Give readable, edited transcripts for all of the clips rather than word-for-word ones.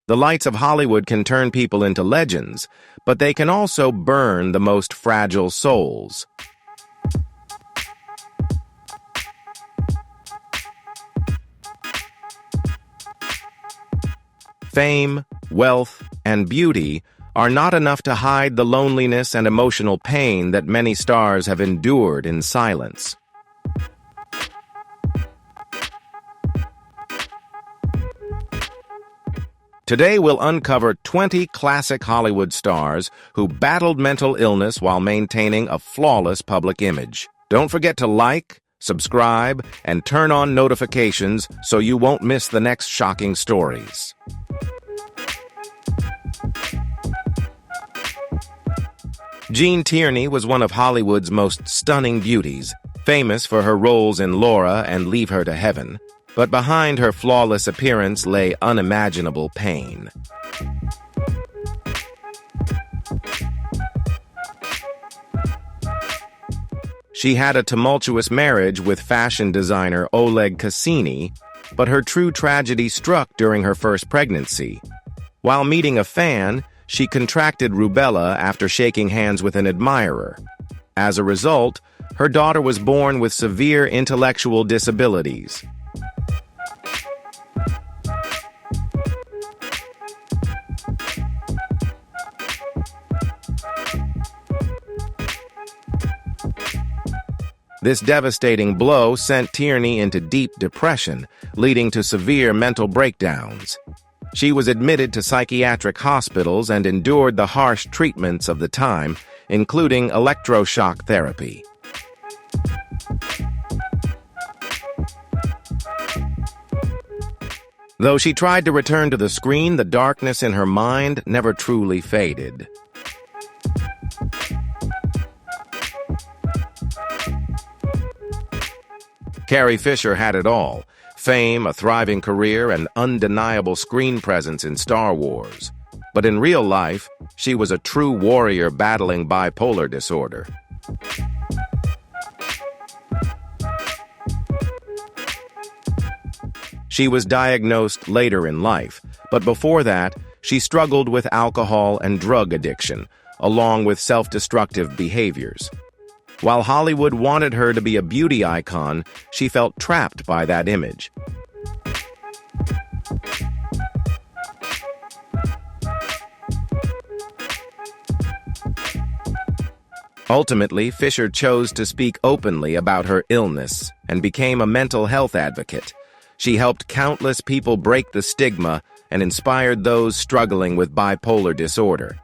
The lights of Hollywood can turn people into legends, but they can also burn the most fragile souls. Fame, wealth, and beauty are not enough to hide the loneliness and emotional pain that many stars have endured in silence. Today we'll uncover 20 classic Hollywood stars who battled mental illness while maintaining a flawless public image. Don't forget to like, subscribe, and turn on notifications so you won't miss the next shocking stories. Jean Tierney was one of Hollywood's most stunning beauties, famous for her roles in Laura and Leave Her to Heaven. But behind her flawless appearance lay unimaginable pain. She had a tumultuous marriage with fashion designer Oleg Cassini, but her true tragedy struck during her first pregnancy. While meeting a fan, she contracted rubella after shaking hands with an admirer. As a result, her daughter was born with severe intellectual disabilities. This devastating blow sent Tierney into deep depression, leading to severe mental breakdowns. She was admitted to psychiatric hospitals and endured the harsh treatments of the time, including electroshock therapy. Though she tried to return to the screen, the darkness in her mind never truly faded. Carrie Fisher had it all: fame, a thriving career, and undeniable screen presence in Star Wars. But in real life, she was a true warrior battling bipolar disorder. She was diagnosed later in life, but before that, she struggled with alcohol and drug addiction, along with self-destructive behaviors. While Hollywood wanted her to be a beauty icon, she felt trapped by that image. Ultimately, Fisher chose to speak openly about her illness and became a mental health advocate. She helped countless people break the stigma and inspired those struggling with bipolar disorder.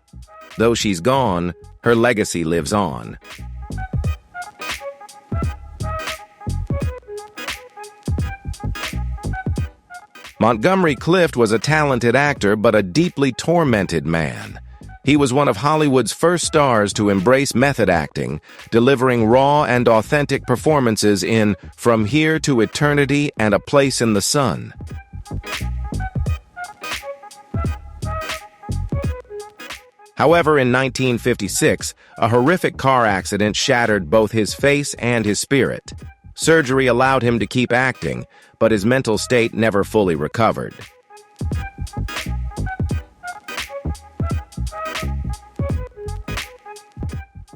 Though she's gone, her legacy lives on. Montgomery Clift was a talented actor but a deeply tormented man. He was one of Hollywood's first stars to embrace method acting, delivering raw and authentic performances in From Here to Eternity and A Place in the Sun. However, in 1956, a horrific car accident shattered both his face and his spirit. Surgery allowed him to keep acting, but his mental state never fully recovered.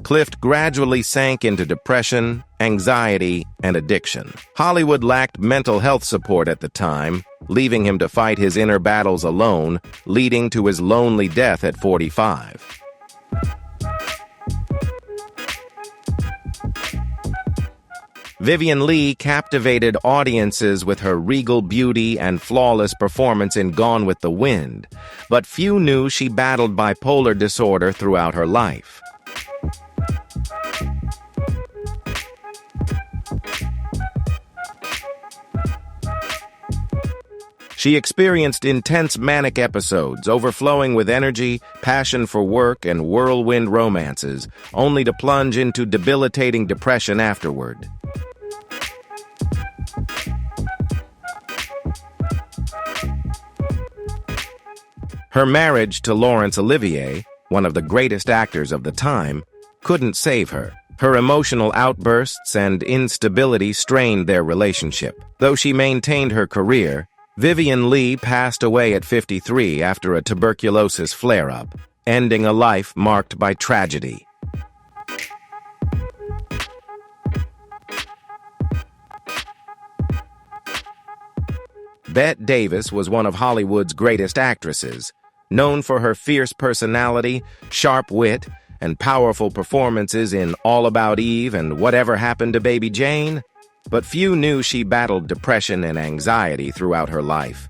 Clift gradually sank into depression, anxiety, and addiction. Hollywood lacked mental health support at the time, leaving him to fight his inner battles alone, leading to his lonely death at 45. Vivien Leigh captivated audiences with her regal beauty and flawless performance in Gone with the Wind, but few knew she battled bipolar disorder throughout her life. She experienced intense manic episodes, overflowing with energy, passion for work, and whirlwind romances, only to plunge into debilitating depression afterward. Her marriage to Laurence Olivier, one of the greatest actors of the time, couldn't save her. Her emotional outbursts and instability strained their relationship. Though she maintained her career, Vivien Leigh passed away at 53 after a tuberculosis flare-up, ending a life marked by tragedy. Bette Davis was one of Hollywood's greatest actresses, known for her fierce personality, sharp wit, and powerful performances in All About Eve and Whatever Happened to Baby Jane. But few knew she battled depression and anxiety throughout her life.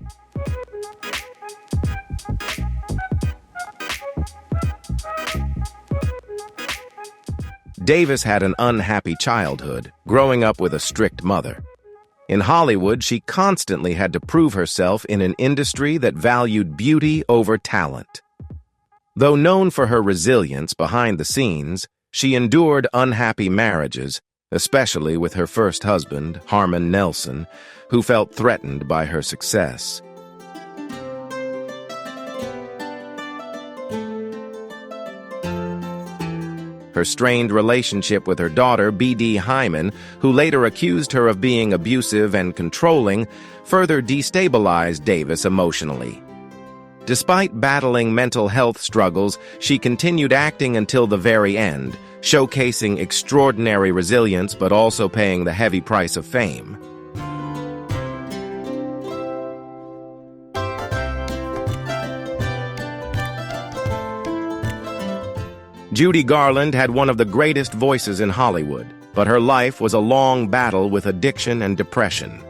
Davis had an unhappy childhood, growing up with a strict mother. In Hollywood, she constantly had to prove herself in an industry that valued beauty over talent. Though known for her resilience behind the scenes, she endured unhappy marriages, especially with her first husband, Harmon Nelson, who felt threatened by her success. Her strained relationship with her daughter, B.D. Hyman, who later accused her of being abusive and controlling, further destabilized Davis emotionally. Despite battling mental health struggles, she continued acting until the very end, showcasing extraordinary resilience but also paying the heavy price of fame. Judy Garland had one of the greatest voices in Hollywood, but her life was a long battle with addiction and depression.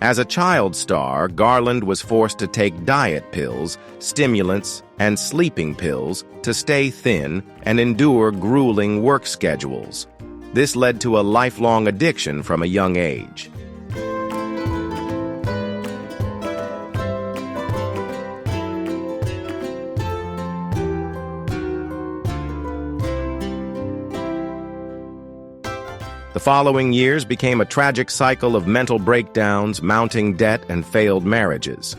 As a child star, Garland was forced to take diet pills, stimulants, and sleeping pills to stay thin and endure grueling work schedules. This led to a lifelong addiction from a young age. The following years became a tragic cycle of mental breakdowns, mounting debt, and failed marriages.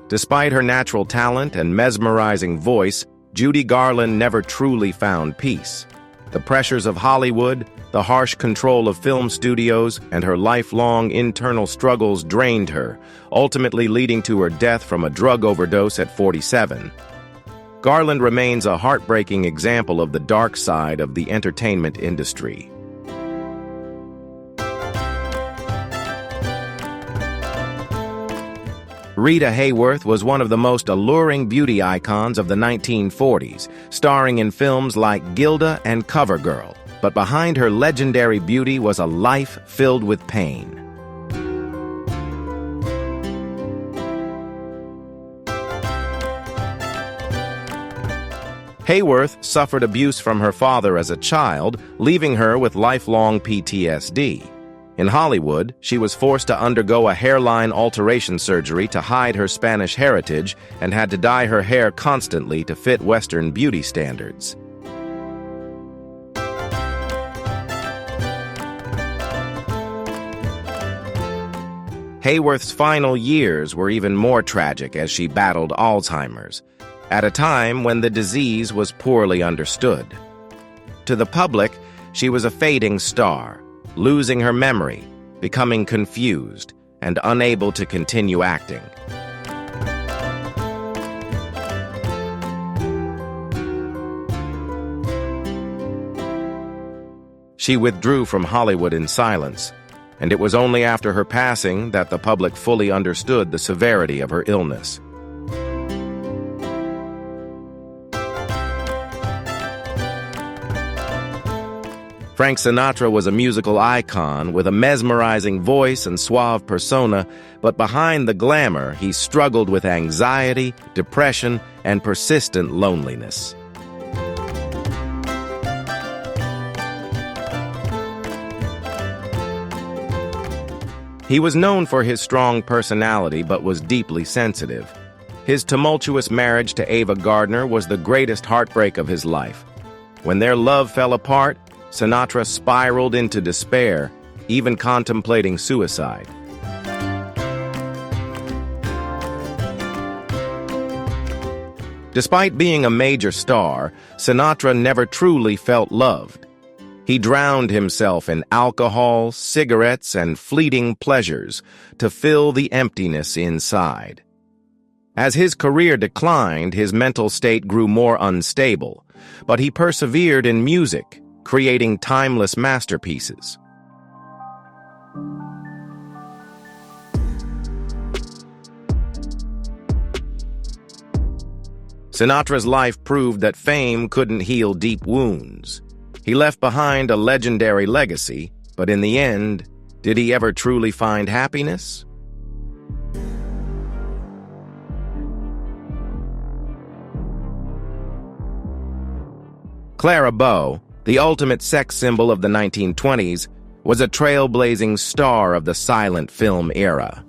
Despite her natural talent and mesmerizing voice, Judy Garland never truly found peace. The pressures of Hollywood, the harsh control of film studios, and her lifelong internal struggles drained her, ultimately leading to her death from a drug overdose at 47. Garland remains a heartbreaking example of the dark side of the entertainment industry. Rita Hayworth was one of the most alluring beauty icons of the 1940s, starring in films like Gilda and CoverGirl. But behind her legendary beauty was a life filled with pain. Hayworth suffered abuse from her father as a child, leaving her with lifelong PTSD. In Hollywood, she was forced to undergo a hairline alteration surgery to hide her Spanish heritage and had to dye her hair constantly to fit Western beauty standards. Hayworth's final years were even more tragic as she battled Alzheimer's, at a time when the disease was poorly understood. To the public, she was a fading star, losing her memory, becoming confused, and unable to continue acting. She withdrew from Hollywood in silence, and it was only after her passing that the public fully understood the severity of her illness. Frank Sinatra was a musical icon with a mesmerizing voice and suave persona, but behind the glamour, he struggled with anxiety, depression, and persistent loneliness. He was known for his strong personality but was deeply sensitive. His tumultuous marriage to Ava Gardner was the greatest heartbreak of his life. When their love fell apart, Sinatra spiraled into despair, even contemplating suicide. Despite being a major star, Sinatra never truly felt loved. He drowned himself in alcohol, cigarettes, and fleeting pleasures to fill the emptiness inside. As his career declined, his mental state grew more unstable, but he persevered in music, creating timeless masterpieces. Sinatra's life proved that fame couldn't heal deep wounds. He left behind a legendary legacy, but in the end, did he ever truly find happiness? Clara Bow, the ultimate sex symbol of the 1920s, was a trailblazing star of the silent film era.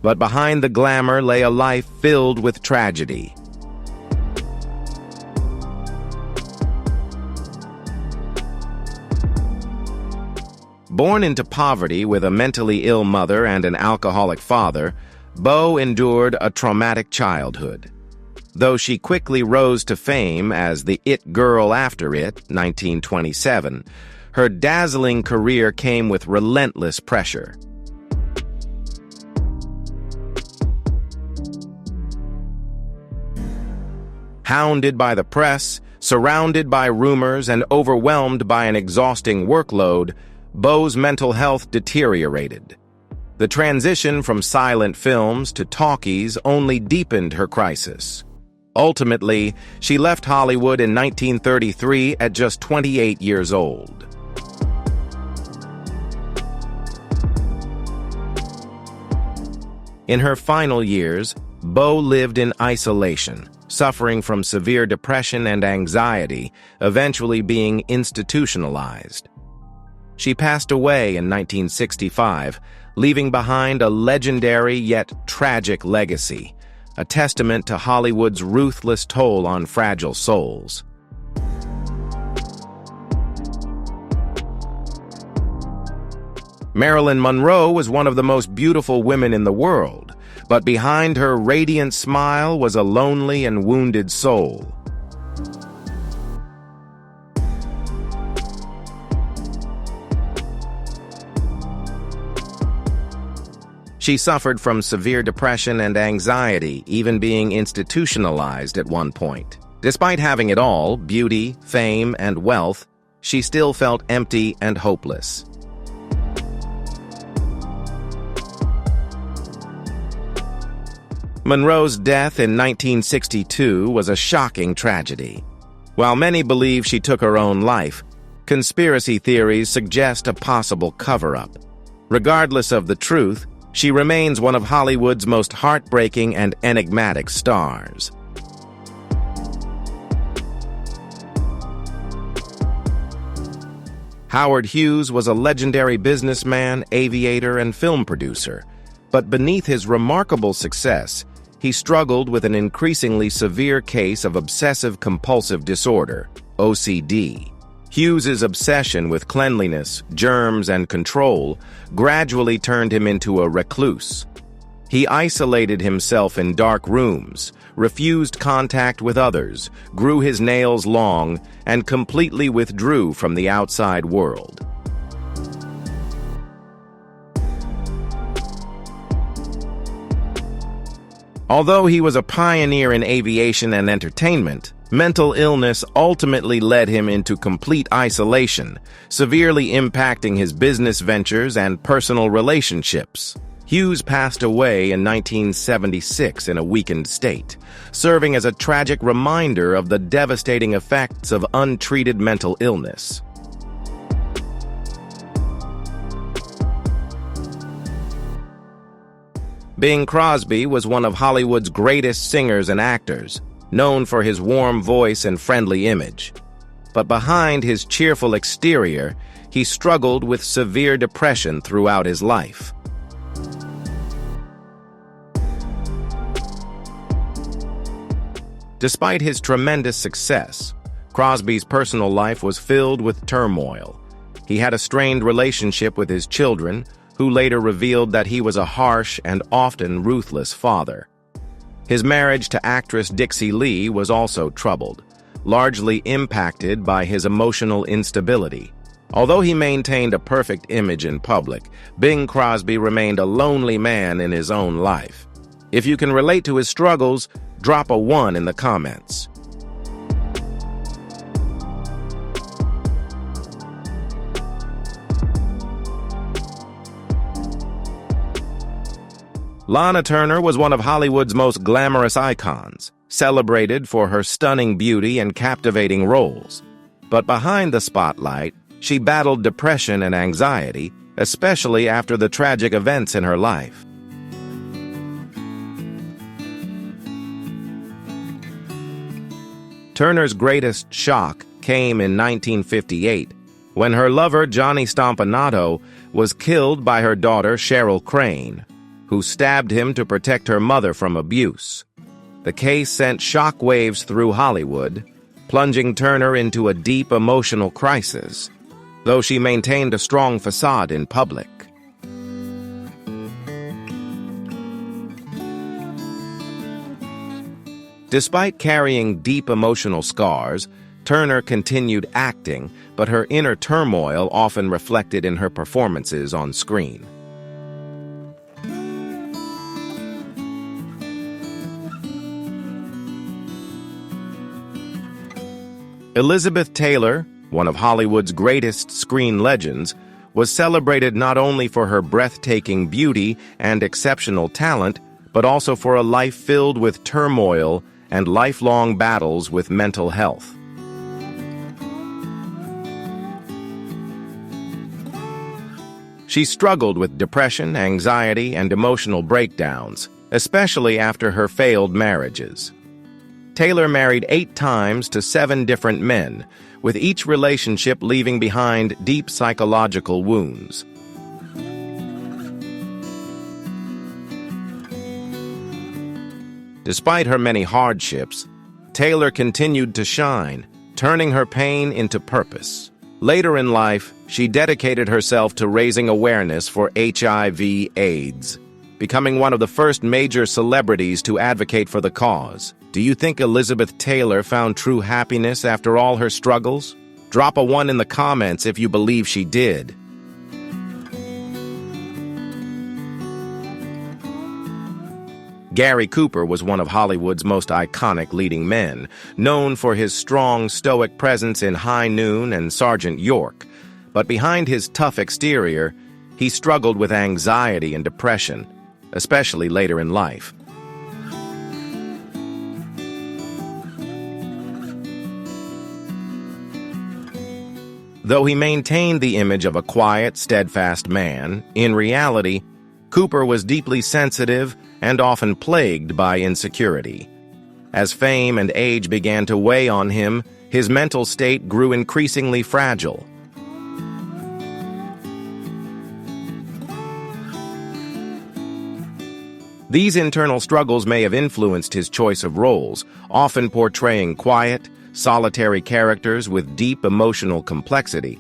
But behind the glamour lay a life filled with tragedy. Born into poverty with a mentally ill mother and an alcoholic father, Bow endured a traumatic childhood. Though she quickly rose to fame as the it girl after It, 1927, her dazzling career came with relentless pressure. Hounded by the press, surrounded by rumors, and overwhelmed by an exhausting workload, Bow's mental health deteriorated. The transition from silent films to talkies only deepened her crisis. Ultimately, she left Hollywood in 1933 at just 28 years old. In her final years, Bow lived in isolation, suffering from severe depression and anxiety, eventually being institutionalized. She passed away in 1965, leaving behind a legendary yet tragic legacy, a testament to Hollywood's ruthless toll on fragile souls. Marilyn Monroe was one of the most beautiful women in the world, but behind her radiant smile was a lonely and wounded soul. She suffered from severe depression and anxiety, even being institutionalized at one point. Despite having it all, beauty, fame, and wealth, she still felt empty and hopeless. Monroe's death in 1962 was a shocking tragedy. While many believe she took her own life, conspiracy theories suggest a possible cover-up. Regardless of the truth, she remains one of Hollywood's most heartbreaking and enigmatic stars. Howard Hughes was a legendary businessman, aviator, and film producer, but beneath his remarkable success, he struggled with an increasingly severe case of obsessive-compulsive disorder, OCD. Hughes's obsession with cleanliness, germs, and control gradually turned him into a recluse. He isolated himself in dark rooms, refused contact with others, grew his nails long, and completely withdrew from the outside world. Although he was a pioneer in aviation and entertainment, mental illness ultimately led him into complete isolation, severely impacting his business ventures and personal relationships. Hughes passed away in 1976 in a weakened state, serving as a tragic reminder of the devastating effects of untreated mental illness. Bing Crosby was one of Hollywood's greatest singers and actors, known for his warm voice and friendly image. But behind his cheerful exterior, he struggled with severe depression throughout his life. Despite his tremendous success, Crosby's personal life was filled with turmoil. He had a strained relationship with his children, who later revealed that he was a harsh and often ruthless father. His marriage to actress Dixie Lee was also troubled, largely impacted by his emotional instability. Although he maintained a perfect image in public, Bing Crosby remained a lonely man in his own life. If you can relate to his struggles, drop a 1 in the comments. Lana Turner was one of Hollywood's most glamorous icons, celebrated for her stunning beauty and captivating roles. But behind the spotlight, she battled depression and anxiety, especially after the tragic events in her life. Turner's greatest shock came in 1958, when her lover Johnny Stompanato was killed by her daughter Cheryl Crane, who stabbed him to protect her mother from abuse. The case sent shockwaves through Hollywood, plunging Turner into a deep emotional crisis, though she maintained a strong facade in public. Despite carrying deep emotional scars, Turner continued acting, but her inner turmoil often reflected in her performances on screen. Elizabeth Taylor, one of Hollywood's greatest screen legends, was celebrated not only for her breathtaking beauty and exceptional talent, but also for a life filled with turmoil and lifelong battles with mental health. She struggled with depression, anxiety, and emotional breakdowns, especially after her failed marriages. Taylor married 8 times to 7 different men, with each relationship leaving behind deep psychological wounds. Despite her many hardships, Taylor continued to shine, turning her pain into purpose. Later in life, she dedicated herself to raising awareness for HIV/AIDS, becoming one of the first major celebrities to advocate for the cause. Do you think Elizabeth Taylor found true happiness after all her struggles? Drop a 1 in the comments if you believe she did. Gary Cooper was one of Hollywood's most iconic leading men, known for his strong, stoic presence in High Noon and Sergeant York. But behind his tough exterior, he struggled with anxiety and depression, especially later in life. Though he maintained the image of a quiet, steadfast man, in reality, Cooper was deeply sensitive and often plagued by insecurity. As fame and age began to weigh on him, his mental state grew increasingly fragile. These internal struggles may have influenced his choice of roles, often portraying quiet, solitary characters with deep emotional complexity.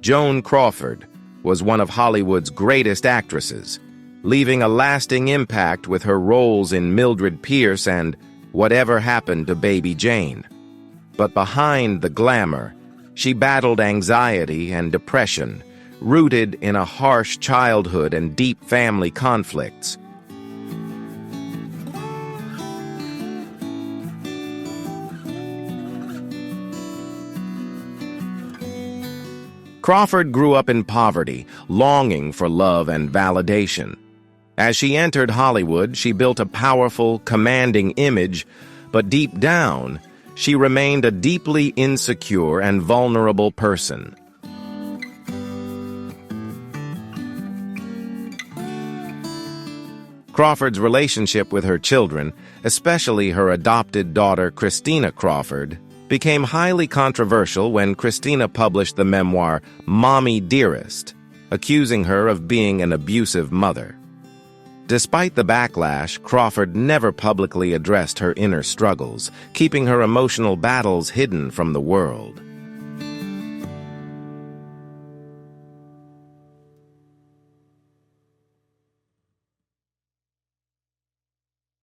Joan Crawford was one of Hollywood's greatest actresses, leaving a lasting impact with her roles in Mildred Pierce and Whatever Happened to Baby Jane. But behind the glamour, she battled anxiety and depression, rooted in a harsh childhood and deep family conflicts. Crawford grew up in poverty, longing for love and validation. As she entered Hollywood, she built a powerful, commanding image, but deep down, she remained a deeply insecure and vulnerable person. Crawford's relationship with her children, especially her adopted daughter Christina Crawford, became highly controversial when Christina published the memoir Mommy Dearest, accusing her of being an abusive mother. Despite the backlash, Crawford never publicly addressed her inner struggles, keeping her emotional battles hidden from the world.